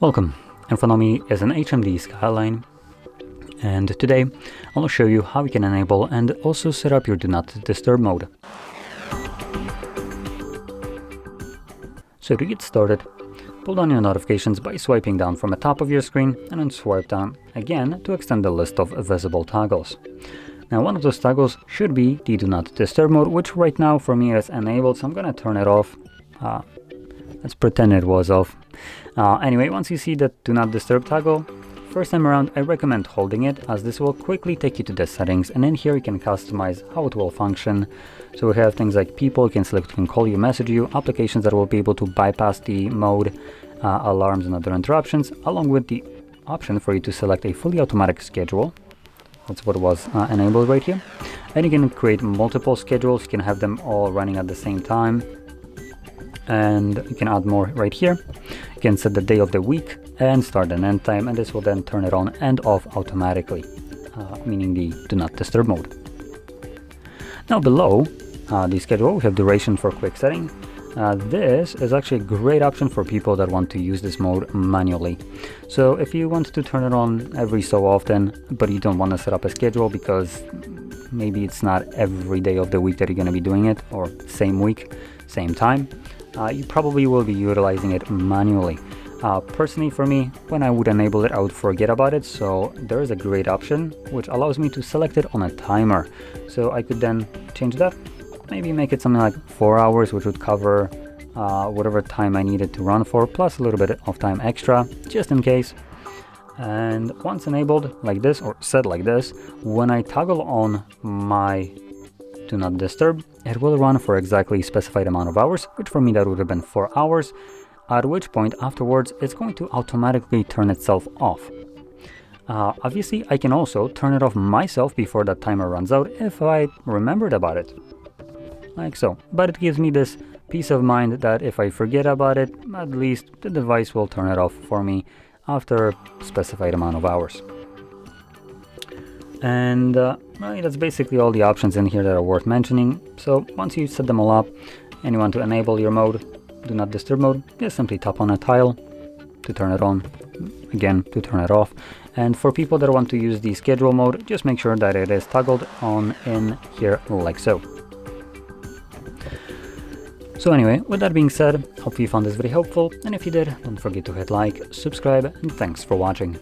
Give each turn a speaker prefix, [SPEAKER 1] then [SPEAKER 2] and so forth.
[SPEAKER 1] Welcome. In front of me is an HMD Skyline, and today I'll show you how you can enable and also set up your Do Not Disturb mode. So to get started, pull down your notifications by swiping down from the top of your screen and then swipe down again to extend the list of visible toggles. Now one of those toggles should be the Do Not Disturb mode, which right now for me is enabled, so I'm gonna turn it off. Let's pretend it was off. Anyway, once you see the Do Not Disturb toggle, first time around I recommend holding it, as this will quickly take you to the settings, and in here you can customize how it will function. So we have things like people, you can select who can call you, message you, applications that will be able to bypass the mode, alarms and other interruptions, along with the option for you to select a fully automatic schedule. That's what was enabled right here. And you can create multiple schedules, you can have them all running at the same time. And you can add more right here. You can set the day of the week and start and end time, and this will then turn it on and off automatically, meaning the Do Not Disturb mode. Now below the schedule we have duration for quick setting. This is actually a great option for people that want to use this mode manually. So if you want to turn it on every so often, but you don't want to set up a schedule because maybe it's not every day of the week that you're going to be doing it, or same week, same time, you probably will be utilizing it manually. Personally for me, when I would enable it, I would forget about it, so there is a great option which allows me to select it on a timer. So I could then change that, maybe make it something like 4 hours, which would cover whatever time I needed to run for, plus a little bit of time extra, just in case. And once enabled like this, or set like this, when I toggle on my Do Not Disturb, it will run for exactly specified amount of hours, which for me that would have been 4 hours, at which point afterwards it's going to automatically turn itself off. Obviously I can also turn it off myself before that timer runs out if I remembered about it, like so. But it gives me this peace of mind that if I forget about it, at least the device will turn it off for me after a specified amount of hours. And right, that's basically all the options in here that are worth mentioning. So once you set them all up and you want to enable your mode, Do Not Disturb mode, just simply tap on a tile to turn it on, again to turn it off. And for people that want to use the schedule mode, just make sure that it is toggled on in here like so. So anyway, with that being said, hope you found this very helpful, and if you did, don't forget to hit like, subscribe, and thanks for watching.